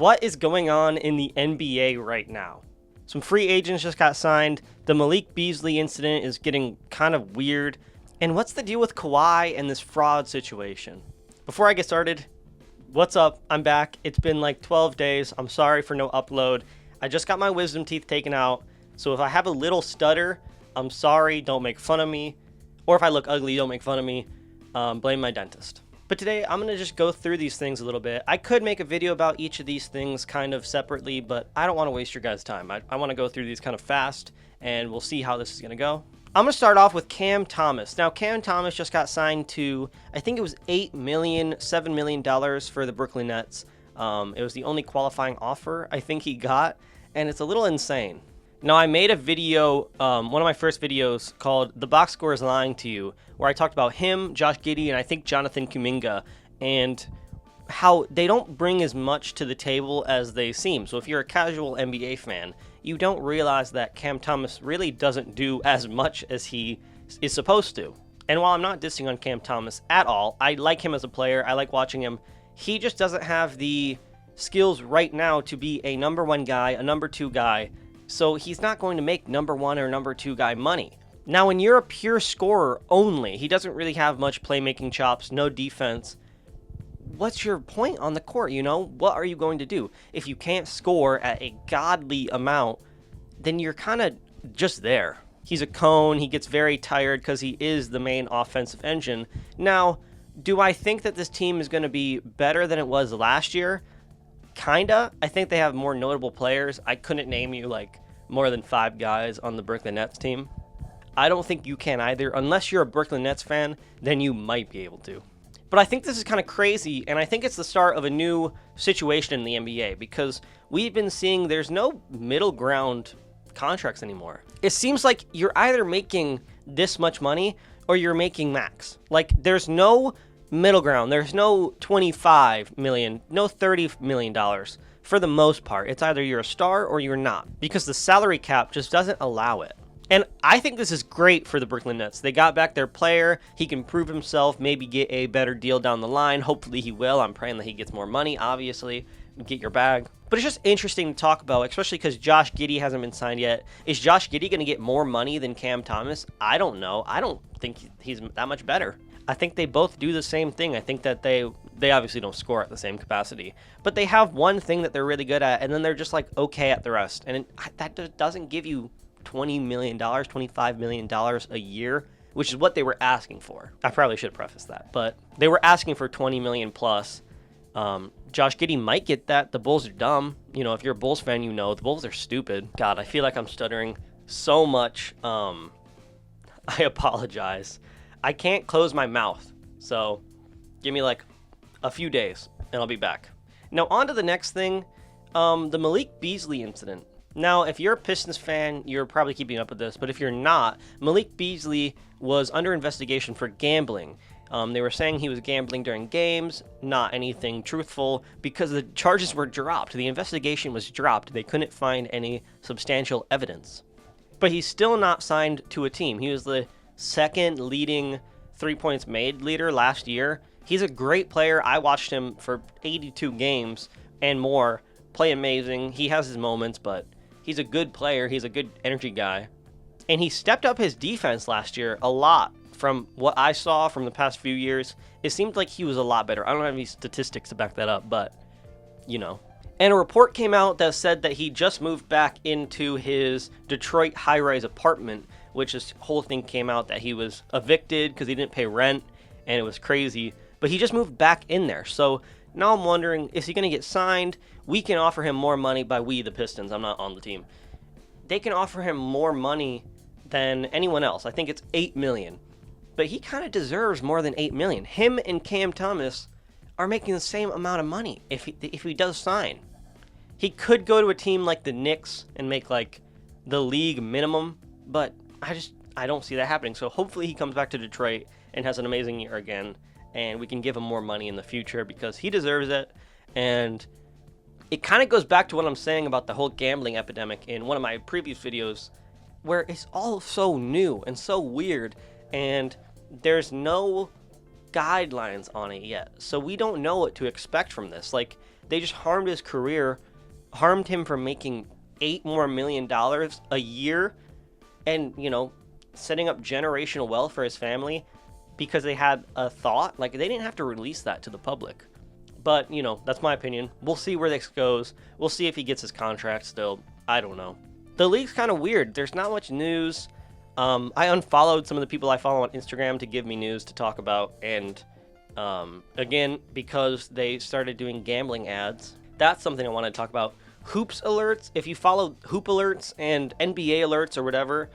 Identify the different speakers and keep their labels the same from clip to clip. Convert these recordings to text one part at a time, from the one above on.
Speaker 1: what is going on in the NBA right now? Some free agents just got signed. The Malik Beasley incident is getting kind of weird. And what's the deal with Kawhi and this fraud situation? Before I get started, what's up? I'm back. It's been like 12 days. I'm sorry for no upload. I just got my wisdom teeth taken out. So if I have a little stutter, I'm sorry. Don't make fun of me. Or if I look ugly, don't make fun of me. Blame my dentist. But today, I'm going to just go through these things a little bit. I could make a video about each of these things kind of separately, but I don't want to waste your guys' time. I want to go through these kind of fast, and we'll see how this is going to go. I'm going to start off with Cam Thomas. Now, Cam Thomas just got signed to, I think it was $7 million for the Brooklyn Nets. It was the only qualifying offer I think he got, and it's a little insane. Now, I made a video, one of my first videos called The Box Score is Lying to You, where I talked about him, Josh Giddey, and I think Jonathan Kuminga, and how they don't bring as much to the table as they seem. So if you're a casual NBA fan, you don't realize that Cam Thomas really doesn't do as much as he is supposed to. And while I'm not dissing on Cam Thomas at all, I like him as a player, I like watching him, he just doesn't have the skills right now to be a number one guy, a number two guy. So he's not going to make number one or number two guy money. Now, when you're a pure scorer only, he doesn't really have much playmaking chops, no defense. What's your point on the court, you know? What are you going to do? If you can't score at a godly amount, then you're kind of just there. He's a cone. He gets very tired because he is the main offensive engine. Now, do I think that this team is going to be better than it was last year? Kinda. I think they have more notable players. I couldn't name you like more than 5 guys on the Brooklyn Nets team. I don't think you can either. Unless you're a Brooklyn Nets fan, then you might be able to. But I think this is kind of crazy, and I think it's the start of a new situation in the NBA because we've been seeing there's no middle ground contracts anymore. It seems like you're either making this much money or you're making max. Like, there's no middle ground. There's no $25 million, no $30 million. For the most part, it's either you're a star or you're not because the salary cap just doesn't allow it. And I think this is great for the Brooklyn Nets. They got back their player. He can prove himself, maybe get a better deal down the line. Hopefully he will. I'm praying that he gets more money, obviously. Get your bag. But it's just interesting to talk about, especially because Josh Giddey hasn't been signed yet. Is Josh Giddey going to get more money than Cam Thomas? I don't know. I don't think he's that much better. I think they both do the same thing. I think that they obviously don't score at the same capacity, but they have one thing that they're really good at, and then they're just like okay at the rest. And that doesn't give you $20 million, $25 million a year, which is what they were asking for. I probably should preface that, but they were asking for 20 million plus. Josh Giddey might get that. The Bulls are dumb. You know, if you're a Bulls fan, you know the Bulls are stupid. God, I feel like I'm stuttering so much. I apologize. I can't close my mouth, so give me like a few days and I'll be back. Now on to the next thing, the Malik Beasley incident. Now, if you're a Pistons fan, you're probably keeping up with this, but if you're not, Malik Beasley was under investigation for gambling. They were saying he was gambling during games, not anything truthful, because the charges were dropped. The investigation was dropped. They couldn't find any substantial evidence. But he's still not signed to a team. He was the second leading 3 points made leader last year. He's a great player. I watched him for 82 games and more. Play amazing. He has his moments, but he's a good player. He's a good energy guy. And he stepped up his defense last year a lot. From what I saw from the past few years, it seemed like he was a lot better. I don't have any statistics to back that up, but, you know. And a report came out that said that he just moved back into his Detroit high-rise apartment, which this whole thing came out that he was evicted because he didn't pay rent, and it was crazy. But he just moved back in there. So now I'm wondering, is he going to get signed? We can offer him more money by we, the Pistons. I'm not on the team. They can offer him more money than anyone else. I think it's $8 million. But he kind of deserves more than $8 million. Him and Cam Thomas are making the same amount of money if he does sign. He could go to a team like the Knicks and make like the league minimum, but I don't see that happening. So hopefully he comes back to Detroit and has an amazing year again, and we can give him more money in the future because he deserves it. And it kind of goes back to what I'm saying about the whole gambling epidemic in one of my previous videos, where it's all so new and so weird, and there's no guidelines on it yet. So we don't know what to expect from this. Like, They just harmed his career, harmed him from making $8 million more a year, and, you know, setting up generational wealth for his family because they had a thought. Like, they didn't have to release that to the public. But, you know, that's my opinion. We'll see where this goes. We'll see if he gets his contract still. I don't know. The league's kind of weird. There's not much news. I unfollowed some of the people I follow on Instagram to give me news to talk about. And, again, because they started doing gambling ads. That's something I want to talk about. Hoops alerts. If you follow Hoop alerts and NBA alerts or whatever,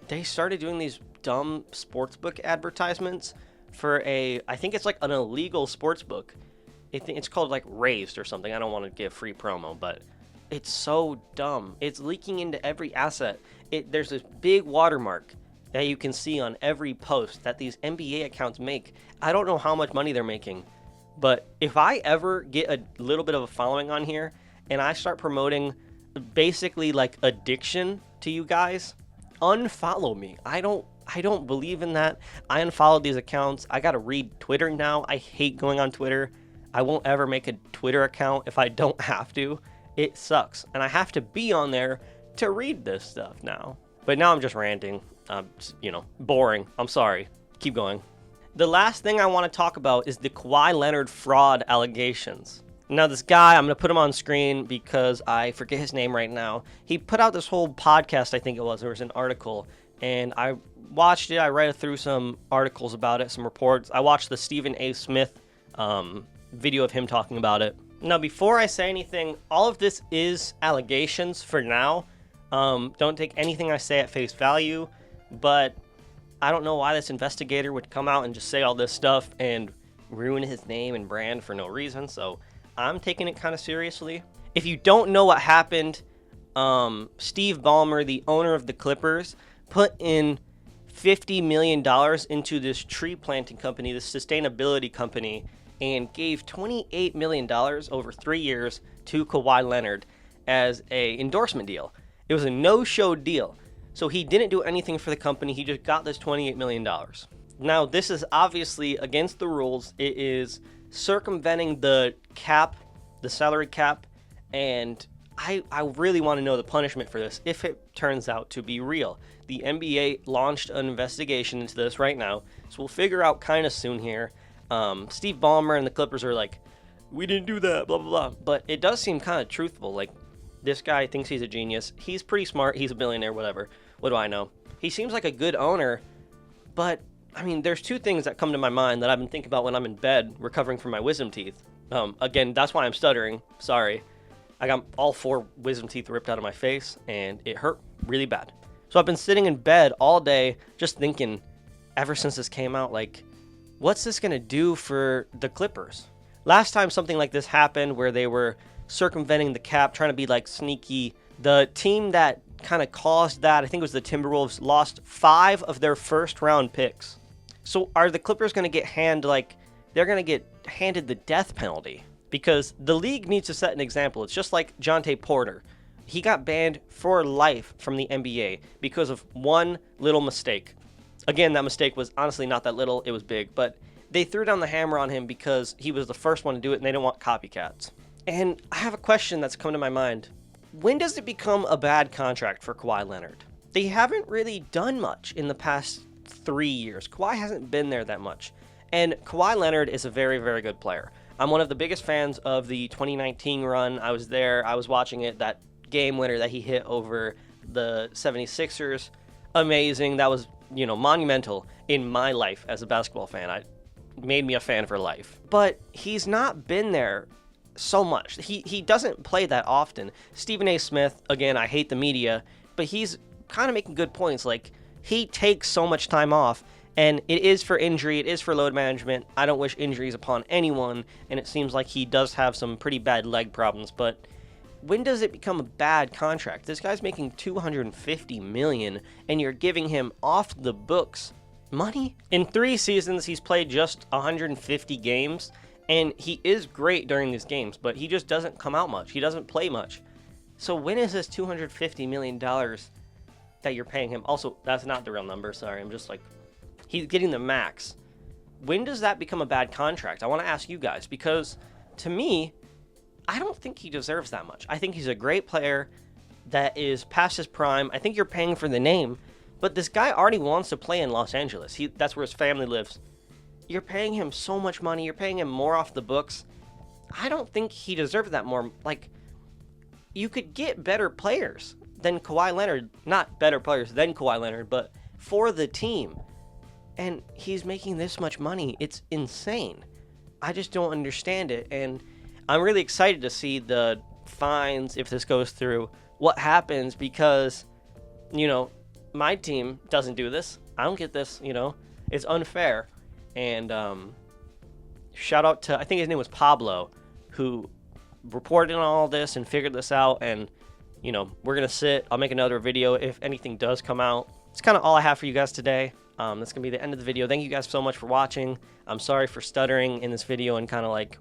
Speaker 1: they started doing these dumb sportsbook advertisements for I think it's like an illegal sportsbook. It's called like Raised or something. I don't want to give free promo, but it's so dumb. It's leaking into every asset. There's this big watermark that you can see on every post that these NBA accounts make. I don't know how much money they're making, but if I ever get a little bit of a following on here and I start promoting basically like addiction to you guys, unfollow me. I don't believe in that. I unfollowed these accounts. I gotta read Twitter now. I hate going on Twitter. I won't ever make a Twitter account if I don't have to. It sucks. And I have to be on there to read this stuff now. But now I'm just ranting. You know, boring. I'm sorry. Keep going. The last thing I want to talk about is the Kawhi Leonard fraud allegations. Now, this guy, I'm going to put him on screen because I forget his name right now. He put out this whole podcast, I think it was. There was an article, and I watched it. I read through some articles about it, some reports. I watched the Stephen A. Smith video of him talking about it. Now, before I say anything, all of this is allegations for now. Don't take anything I say at face value, but I don't know why this investigator would come out and just say all this stuff and ruin his name and brand for no reason, so I'm taking it kind of seriously. If you don't know what happened, Steve Ballmer, the owner of the Clippers, put in $50 million into this tree planting company, this sustainability company, and gave $28 million over 3 years to Kawhi Leonard as a endorsement deal. It was a no-show deal. So he didn't do anything for the company. He just got this $28 million. Now, this is obviously against the rules. It is circumventing the cap, the salary cap, and I really want to know the punishment for this if it turns out to be real. The NBA launched an investigation into this right now, so we'll figure out kind of soon here. Steve Ballmer and the Clippers are like, we didn't do that, blah, blah, blah. But it does seem kind of truthful. Like, this guy thinks he's a genius. He's pretty smart. He's a billionaire, whatever. What do I know? He seems like a good owner, but, I mean, there's two things that come to my mind that I've been thinking about when I'm in bed recovering from my wisdom teeth. Again, that's why I'm stuttering. Sorry. I got all 4 wisdom teeth ripped out of my face, and it hurt really bad. So I've been sitting in bed all day just thinking, ever since this came out, like, what's this going to do for the Clippers? Last time something like this happened where they were circumventing the cap, trying to be like sneaky, the team that kind of caused that, I think it was the Timberwolves, lost 5 of their first round picks. So are the Clippers going to get they're going to get handed the death penalty? Because the league needs to set an example. It's just like Jonte Porter. He got banned for life from the NBA because of one little mistake. Again, that mistake was honestly not that little, it was big, but they threw down the hammer on him because he was the first one to do it and they didn't want copycats. And I have a question that's come to my mind. When does it become a bad contract for Kawhi Leonard? They haven't really done much in the past 3 years. Kawhi hasn't been there that much. And Kawhi Leonard is a very, very good player. I'm one of the biggest fans of the 2019 run. I was there. I was watching it, that game winner that he hit over the 76ers. Amazing. That was, monumental in my life as a basketball fan. It made me a fan for life. But he's not been there so much. He doesn't play that often. Stephen A. Smith, again, I hate the media, but he's kind of making good points. Like, he takes so much time off, and it is for injury, it is for load management. I don't wish injuries upon anyone, and it seems like he does have some pretty bad leg problems, but when does it become a bad contract? This guy's making $250 million, and you're giving him off the books money? In 3 seasons, he's played just 150 games, and he is great during these games, but he just doesn't come out much. He doesn't play much. So when is this $250 million that you're paying him? Also, that's not the real number, sorry. I'm just like, he's getting the max. When does that become a bad contract? I want to ask you guys, because to me, I don't think he deserves that much. I think he's a great player that is past his prime. I think you're paying for the name, but this guy already wants to play in Los Angeles. That's where his family lives. You're paying him so much money. You're paying him more off the books. I don't think he deserves that more. Like, you could get better players than Kawhi Leonard. Not better players than Kawhi Leonard, but for the team. And he's making this much money. It's insane. I just don't understand it. And I'm really excited to see the fines, if this goes through, what happens, because, my team doesn't do this. I don't get this, It's unfair. And shout out to, I think his name was Pablo, who reported on all this and figured this out. And, we're going to sit. I'll make another video if anything does come out. It's kind of all I have for you guys today. That's going to be the end of the video. Thank you guys so much for watching. I'm sorry for stuttering in this video and kind of like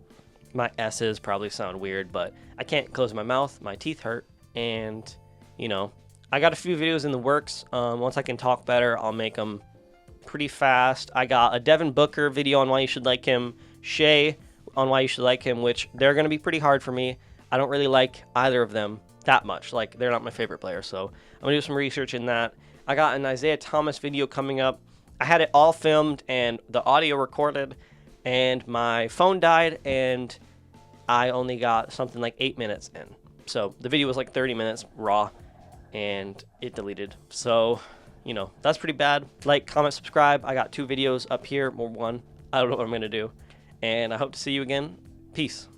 Speaker 1: my S's probably sound weird, but I can't close my mouth. My teeth hurt. And, I got a few videos in the works. Once I can talk better, I'll make them pretty fast. I got a Devin Booker video on why you should like him, Shea on why you should like him, which they're going to be pretty hard for me. I don't really like either of them that much. Like, they're not my favorite players, so I'm going to do some research in that. I got an Isaiah Thomas video coming up. I had it all filmed and the audio recorded, and my phone died, and I only got something like 8 minutes in. So the video was like 30 minutes raw, and it deleted. So, that's pretty bad. Like, comment, subscribe. I got 2 videos up here, or 1. I don't know what I'm going to do. And I hope to see you again. Peace.